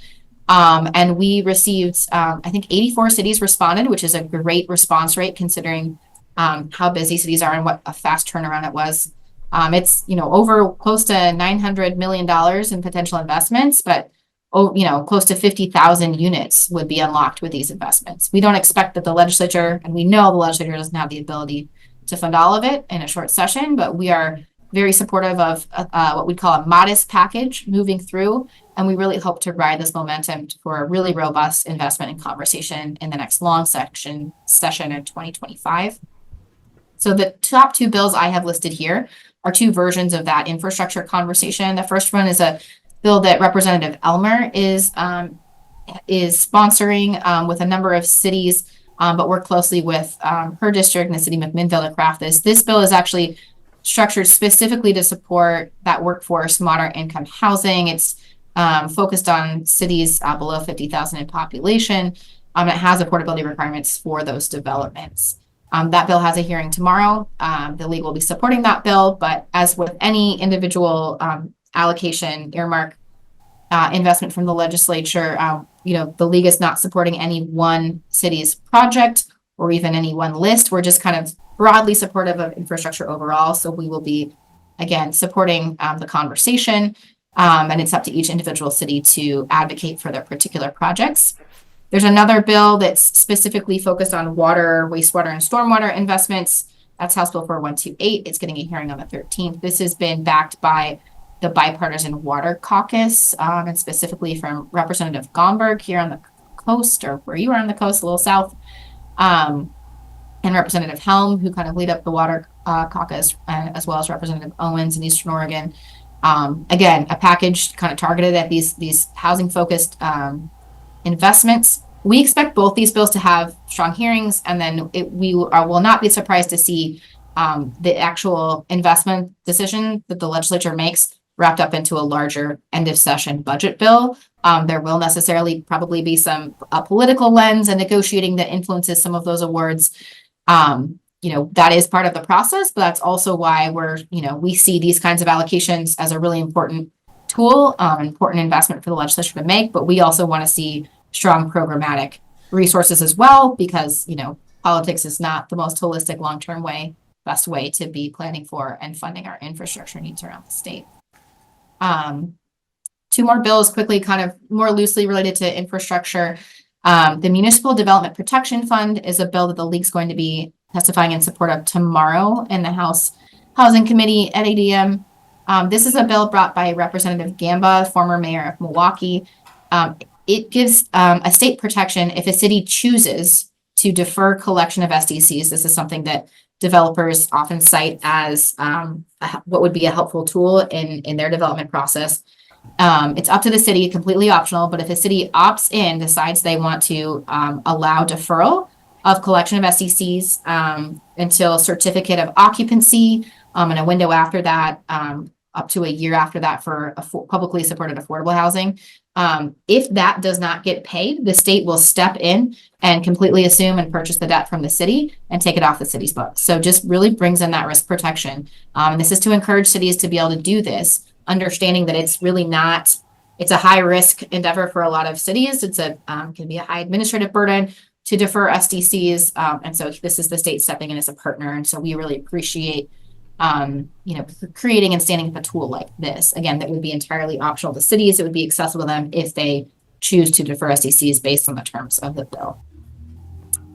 And we received, I think 84 cities responded, which is a great response rate considering how busy cities are and what a fast turnaround it was. It's, over close to $900 million in potential investments, but close to 50,000 units would be unlocked with these investments. We don't expect that the legislature, and we know the legislature doesn't have the ability to fund all of it in a short session, but we are very supportive of what we call a modest package moving through. And we really hope to ride this momentum for a really robust investment and conversation in the next long session in 2025. So the top two bills I have listed here are two versions of that infrastructure conversation. The first one is a bill that Representative Elmer is sponsoring with a number of cities, but work closely with her district and the city of McMinnville to craft this. This bill is actually structured specifically to support that workforce, moderate income housing. It's focused on cities below 50,000 in population. It has affordability requirements for those developments. That bill has a hearing tomorrow. The league will be supporting that bill, but as with any individual allocation, earmark, investment from the legislature, the league is not supporting any one city's project or even any one list. We're just kind of broadly supportive of infrastructure overall. So we will be, again, supporting the conversation, and it's up to each individual city to advocate for their particular projects. There's another bill that's specifically focused on water, wastewater, and stormwater investments. That's House Bill 4128. It's getting a hearing on the 13th. This has been backed by the Bipartisan Water Caucus, and specifically from Representative Gomberg here on the coast, or where you are on the coast, a little south, and Representative Helm, who kind of lead up the Water Caucus, as well as Representative Owens in Eastern Oregon. Again, a package kind of targeted at these housing-focused investments. We expect both these bills to have strong hearings, and then we will not be surprised to see the actual investment decision that the legislature makes wrapped up into a larger end of session budget bill. There will necessarily probably be some political lens and negotiating that influences some of those awards. That is part of the process, but that's also why we see these kinds of allocations as a really important tool, important investment for the legislature to make. But we also want to see strong programmatic resources as well, because, politics is not the most holistic long-term best way to be planning for and funding our infrastructure needs around the state. Two more bills quickly, kind of more loosely related to infrastructure. The Municipal Development Protection Fund is a bill that the league's going to be testifying in support of tomorrow in the House Housing Committee at 8 a.m. This is a bill brought by Representative Gamba, former mayor of Milwaukee. It gives a state protection if a city chooses to defer collection of SDCs. This is something that developers often cite as what would be a helpful tool in their development process. It's up to the city, completely optional, but if a city opts in, decides they want to allow deferral of collection of SDCs until certificate of occupancy, and a window after that, up to a year after that for publicly supported affordable housing. If that does not get paid, the state will step in and completely assume and purchase the debt from the city and take it off the city's books. So just really brings in that risk protection. And this is to encourage cities to be able to do this, understanding that it's really not, it's a high risk endeavor for a lot of cities. It's can be a high administrative burden to defer SDCs. And so this is the state stepping in as a partner. And so we really appreciate creating and standing up a tool like this, again, that would be entirely optional to cities. It would be accessible to them if they choose to defer SDCs based on the terms of the bill.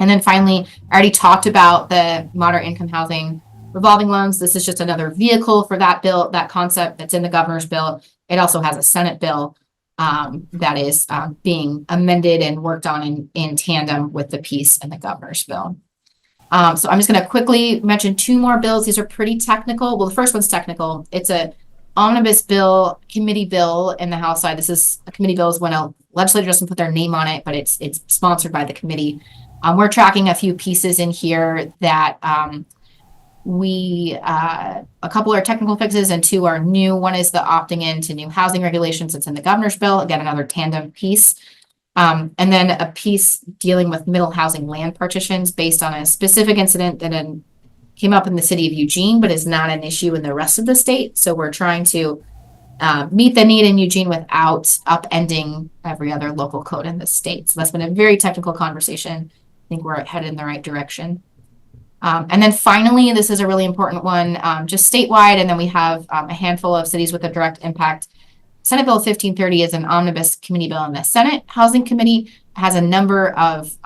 And then finally, I already talked about the moderate income housing revolving loans. This is just another vehicle for that bill, that concept that's in the governor's bill. It also has a Senate bill that is being amended and worked on in tandem with the piece in the governor's bill. So I'm just going to quickly mention two more bills. These are pretty technical. Well, the first one's technical. It's a omnibus bill, committee bill in the House side. This is a committee bill is when a legislator doesn't put their name on it, but it's sponsored by the committee. We're tracking a few pieces in here that a couple are technical fixes and two are new. One is the opting into new housing regulations that's in the governor's bill. Again, another tandem piece. And then a piece dealing with middle housing land partitions based on a specific incident that came up in the city of Eugene, but is not an issue in the rest of the state. So we're trying to meet the need in Eugene without upending every other local code in the state. So that's been a very technical conversation. I think we're headed in the right direction. And then finally, this is a really important one, just statewide. And then we have a handful of cities with a direct impact. Senate Bill 1530 is an omnibus committee bill, and the Senate Housing Committee has a number of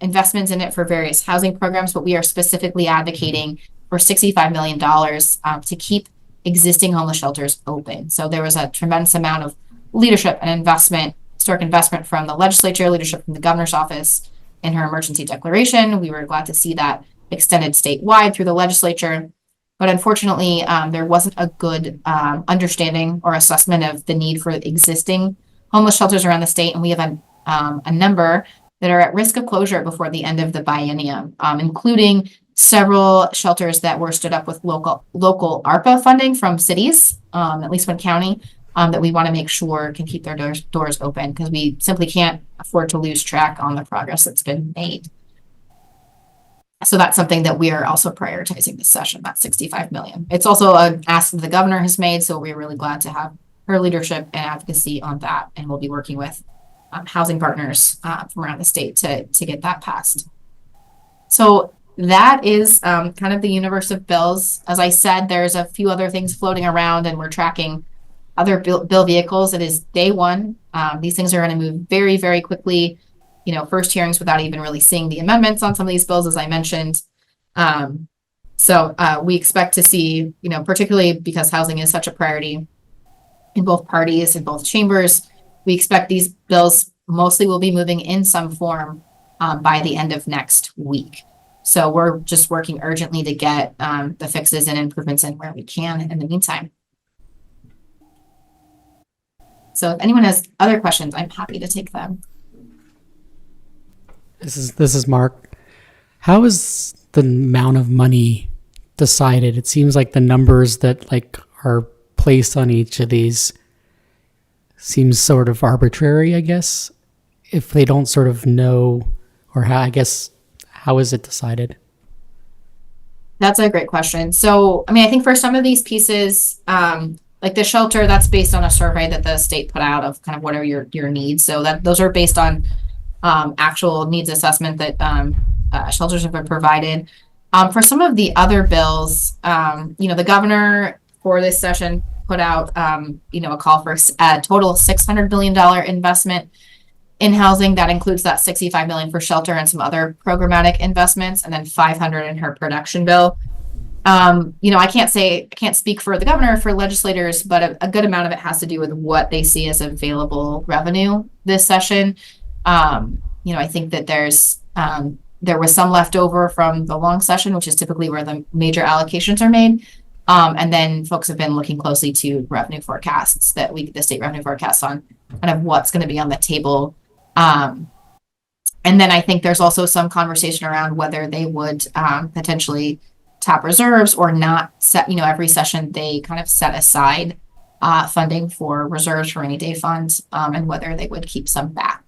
investments in it for various housing programs, but we are specifically advocating for $65 million to keep existing homeless shelters open. So there was a tremendous amount of leadership and historic investment from the legislature, leadership from the governor's office in her emergency declaration. We were glad to see that extended statewide through the legislature. But unfortunately, there wasn't a good understanding or assessment of the need for existing homeless shelters around the state. And we have a number that are at risk of closure before the end of the biennium, including several shelters that were stood up with local ARPA funding from cities, at least one county, that we want to make sure can keep their doors open because we simply can't afford to lose track on the progress that's been made. So that's something that we are also prioritizing this session, that $65 million. It's also an ask that the governor has made, so we're really glad to have her leadership and advocacy on that, and we'll be working with housing partners from around the state to get that passed. So that is kind of the universe of bills. As I said, there's a few other things floating around, and we're tracking other bill vehicles. It is day one. These things are going to move very, very quickly. First hearings without even really seeing the amendments on some of these bills, as I mentioned. So we expect to see, particularly because housing is such a priority in both parties, in both chambers, we expect these bills mostly will be moving in some form by the end of next week. So we're just working urgently to get the fixes and improvements in where we can in the meantime. So if anyone has other questions, I'm happy to take them. This is Mark. How is the amount of money decided? It seems like the numbers that are placed on each of these seems sort of arbitrary, I guess, if they don't sort of know, or how is it decided? That's a great question. So, I think for some of these pieces, like the shelter, that's based on a survey that the state put out of kind of what are your needs. So those are based on actual needs assessment that shelters have been provided. For some of the other bills, the governor for this session put out, a call for a total $600 million investment in housing. That includes that $65 million for shelter and some other programmatic investments, and then $500 in her production bill. I can't speak for the governor, for legislators, but a good amount of it has to do with what they see as available revenue this session. I think that there was some left over from the long session, which is typically where the major allocations are made. And then folks have been looking closely to revenue forecasts the state revenue forecasts on kind of what's going to be on the table. And then I think there's also some conversation around whether they would potentially tap reserves or not set, every session they kind of set aside funding for reserves for rainy day funds, and whether they would keep some back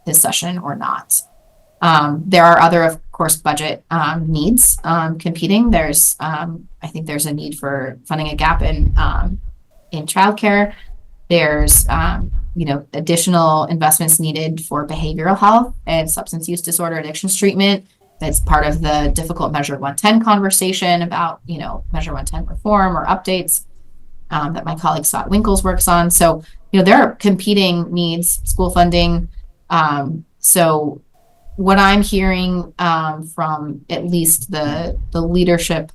this session or not. There are other, of course, budget needs competing. I think there's a need for funding a gap in childcare. There's additional investments needed for behavioral health and substance use disorder addictions treatment. That's part of the difficult Measure 110 conversation about, Measure 110 reform or updates that my colleague Scott Winkles works on. So, there are competing needs, school funding. So what I'm hearing from at least the leadership,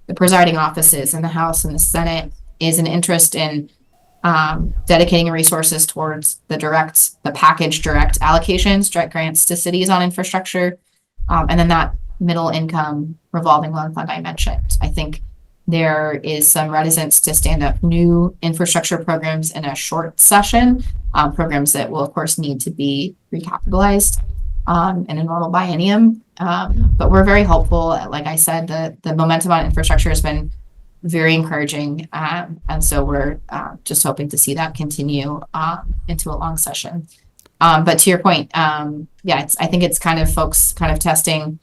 the presiding offices in the House and the Senate is an interest in dedicating resources towards the package direct allocations, direct grants to cities on infrastructure. And then that middle income revolving loan fund I mentioned. I think there is some reticence to stand up new infrastructure programs in a short session, programs that will, of course, need to be recapitalized in a normal biennium. But we're very hopeful. Like I said, the momentum on infrastructure has been very encouraging. And so we're just hoping to see that continue into a long session. But to your point, I think it's kind of folks kind of testing.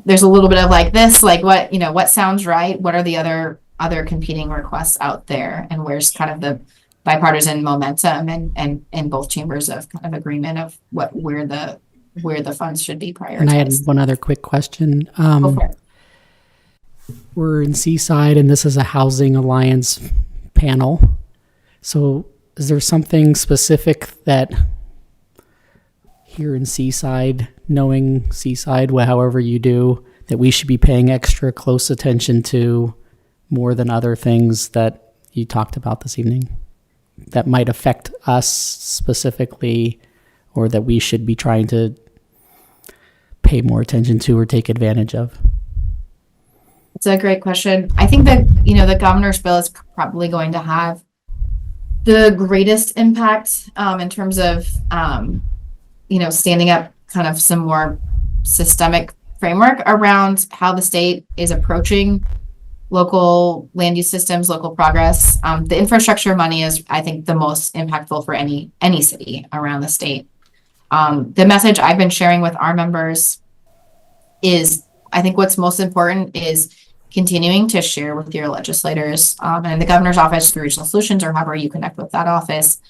There's a little bit of like this, like what sounds right? What are the other competing requests out there? And where's kind of the bipartisan momentum and in both chambers of kind of agreement of where the funds should be prioritized. And I had one other quick question. Go for it. We're in Seaside, and this is a housing alliance panel. So is there something specific that here in Seaside, knowing Seaside, however you do, that we should be paying extra close attention to more than other things that you talked about this evening that might affect us specifically, or that we should be trying to pay more attention to or take advantage of? It's a great question. I think that, the governor's bill is probably going to have the greatest impact in terms of, standing up kind of some more systemic framework around how the state is approaching local land use systems, local progress. The infrastructure money is, I think, the most impactful for any city around the state. The message I've been sharing with our members is, I think what's most important is continuing to share with your legislators and the governor's office through regional solutions or however you connect with that office,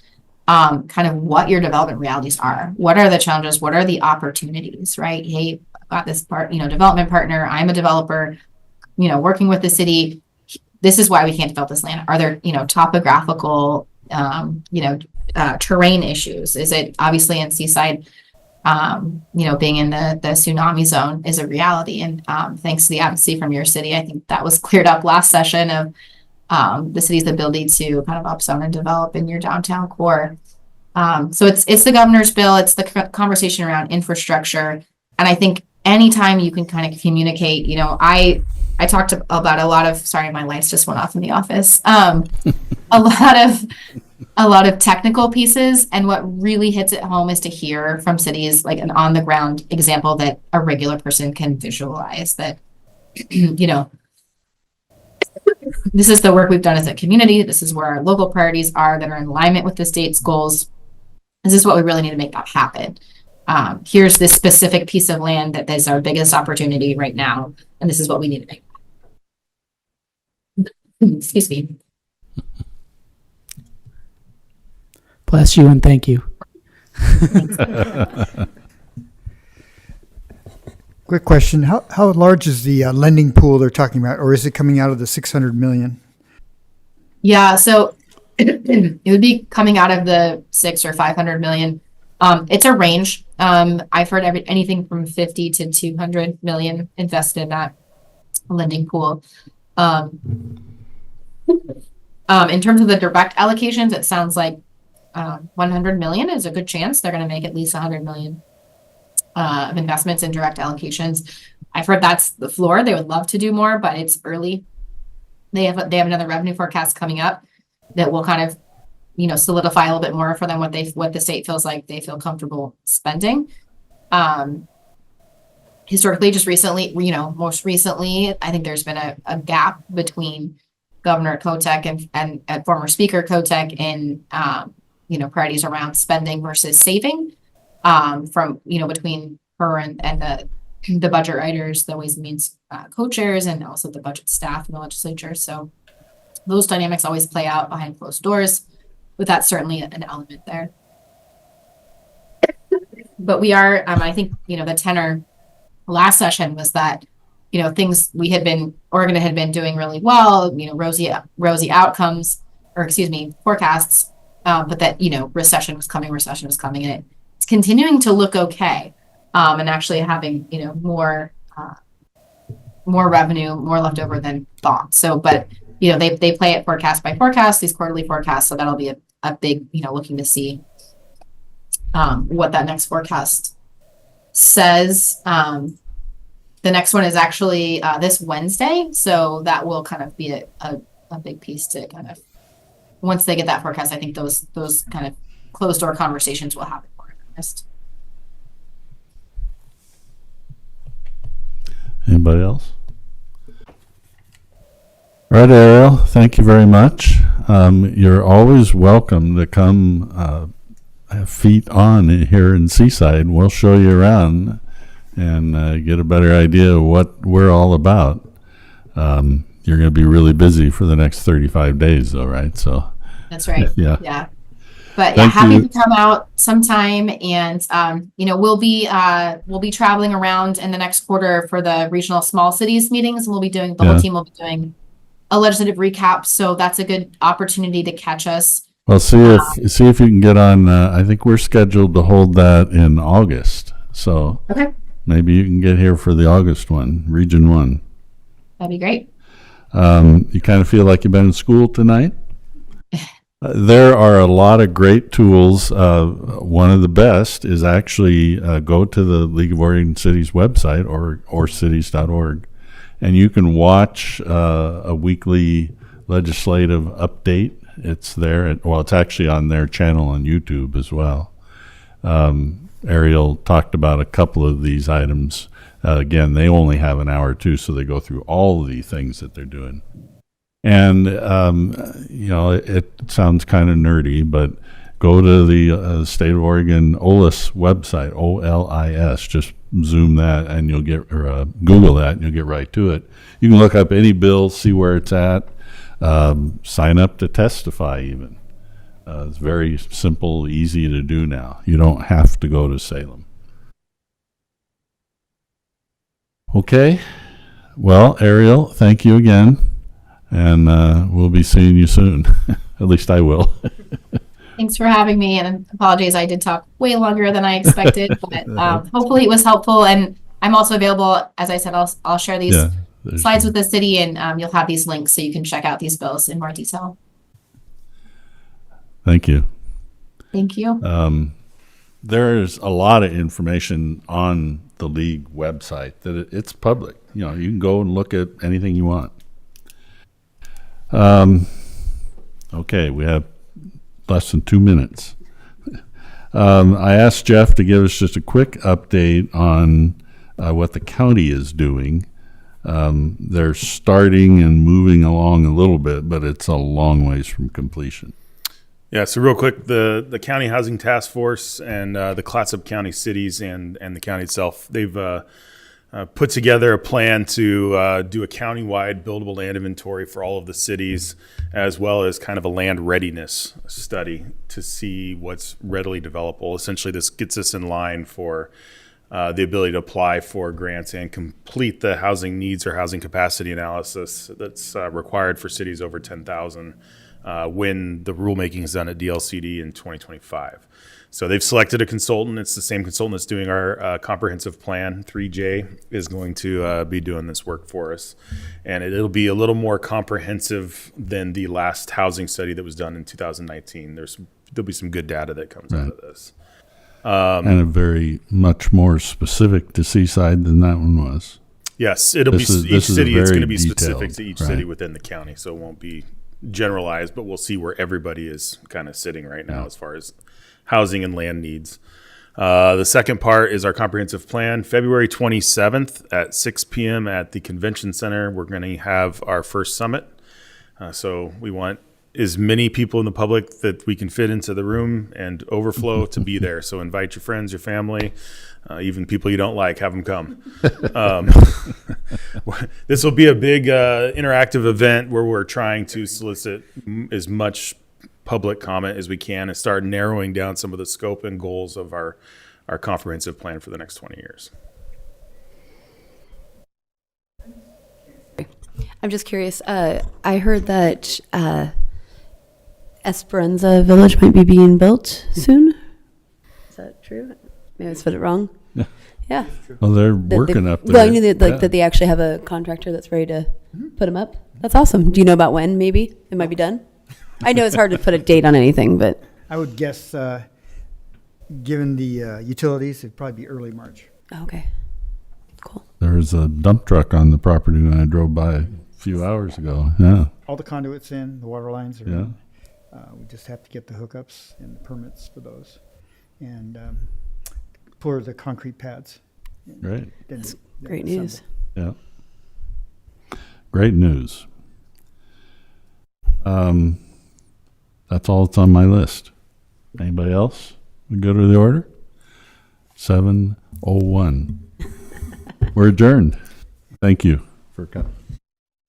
kind of what your development realities are. What are the challenges? What are the opportunities, right? Hey, I've got this development partner. I'm a developer, working with the city. This is why we can't develop this land. Are there, topographical, terrain issues? Is it obviously in Seaside, being in the tsunami zone is a reality. And thanks to the advocacy from your city, I think that was cleared up last session of the city's ability to kind of upzone and develop in your downtown core. So it's the governor's bill. It's the conversation around infrastructure. And I think anytime you can kind of communicate, I talked about a lot of, sorry, my lights just went off in the office. A lot of technical pieces, and what really hits it home is to hear from cities like an on the ground example that a regular person can visualize that, this is the work we've done as a community. This is where our local priorities are that are in alignment with the state's goals. This is what we really need to make that happen. Here's this specific piece of land that is our biggest opportunity right now, and this is what we need to make. Excuse me. Bless you and thank you. Quick question. How large is the lending pool they're talking about, or is it coming out of the 600 million? Yeah, so it would be coming out of the 6 or 500 million. It's a range. I've heard anything from 50 to 200 million invested in that lending pool. In terms of the direct allocations, it sounds like 100 million is a good chance they're going to make at least 100 million of investments in direct allocations. I've heard that's the floor. They would love to do more, but it's early. They have another revenue forecast coming up that will kind of, solidify a little bit more for them what the state feels like they feel comfortable spending. historically, just recently, most recently, I think there's been a gap between Governor Kotek and former Speaker Kotek in, priorities around spending versus saving, from, between her and the budget writers, the Ways and Means co-chairs, and also the budget staff in the legislature. So those dynamics always play out behind closed doors, but that's certainly an element there. But we are, I think, the tenor last session was that, things Oregon had been doing really well, rosy outcomes, forecasts, but that, recession was coming, and it's continuing to look okay. And actually having, more revenue, more left over than thought. So, but, they play it forecast by forecast, these quarterly forecasts. So that'll be a big, looking to see what that next forecast says. The next one is actually this Wednesday. So that will kind of be a big piece to kind of, once they get that forecast, I think those kind of closed door conversations will happen more in earnest. Anybody else? All right, Ariel, thank you very much. You're always welcome to come have feet on here in Seaside. We'll show you around and get a better idea of what we're all about. You're going to be really busy for the next 35 days, though, right? So that's right. Yeah. But Thank happy you. to come out sometime, and we'll be traveling around in the next quarter for the regional small cities meetings, and we'll be doing the whole team will be doing a legislative recap. So that's a good opportunity to catch us. Well, see if you can get on. I think we're scheduled to hold that in August, so Okay, maybe you can get here for the August one, Region 1. that'd be great. You kind of feel like you've been in school tonight? There are a lot of great tools. One of the best is actually go to the League of Oregon Cities website or cities.org, and you can watch a weekly legislative update. It's there. It's actually on their channel on YouTube as well. Ariel talked about a couple of these items. Again, they only have an hour or two, so they go through all of the things that they're doing. And, it sounds kind of nerdy, but go to the State of Oregon OLIS website, OLIS, just zoom that and you'll get, or Google that and you'll get right to it. You can look up any bill, see where it's at, sign up to testify even. It's very simple, easy to do now. You don't have to go to Salem. Okay. Well, Ariel, thank you again. And we'll be seeing you soon. At least I will. Thanks for having me, and apologies, I did talk way longer than I expected, but hopefully it was helpful. And I'm also available, as I said, I'll share these slides with the city, and you'll have these links so you can check out these bills in more detail. Thank you. Thank you. There's a lot of information on the league website that it's public. You can go and look at anything you want. Okay, we have less than 2 minutes. I asked Jeff to give us just a quick update on what the county is doing. They're starting and moving along a little bit, but it's a long ways from completion. Yeah, so real quick, the County Housing Task Force and the Clatsop County cities and the county itself, they've put together a plan to do a countywide buildable land inventory for all of the cities, as well as kind of a land readiness study to see what's readily developable. Essentially, this gets us in line for the ability to apply for grants and complete the housing needs or housing capacity analysis that's required for cities over 10,000 when the rulemaking is done at DLCD in 2025. So they've selected a consultant. It's the same consultant that's doing our comprehensive plan. 3J is going to be doing this work for us. And it'll be a little more comprehensive than the last housing study that was done in 2019. There'll be some good data that comes out of this. And a very much more specific to Seaside than that one was. Yes, it'll This be is- each this is city. It's going to be very specific detailed, to each right. city within the county, so it won't be generalized. But we'll see where everybody is kind of sitting right now as far as housing and land needs. The second part is our comprehensive plan. February 27th at 6 p.m. at the Convention Center, we're going to have our first summit. So we want as many people in the public that we can fit into the room and overflow to be there. So invite your friends, your family, even people you don't like, have them come. This will be a big interactive event where we're trying to solicit as much public comment as we can and start narrowing down some of the scope and goals of our comprehensive plan for the next 20 years. I'm just curious. I heard that Esperanza Village might be being built soon. Is that true? Maybe I spelled it wrong. Yeah. Yeah. Well, they're That working they- up there. Well, I knew that, Yeah. that they actually have a contractor that's ready to put them up. That's awesome. Do you know about when? Maybe it might be done. I know it's hard to put a date on anything, but I would guess, given the utilities, it'd probably be early March. okay, cool. There was a dump truck on the property when I drove by a few hours ago. Yeah. All the conduits in, the water lines are Yeah. in. We just have to get the hookups and the permits for those. And pour the concrete pads. Great. Then Great assemble. news. Yeah. Great news. That's all that's on my list. Anybody else? We go to the order? 7:01. We're adjourned. Thank you for coming.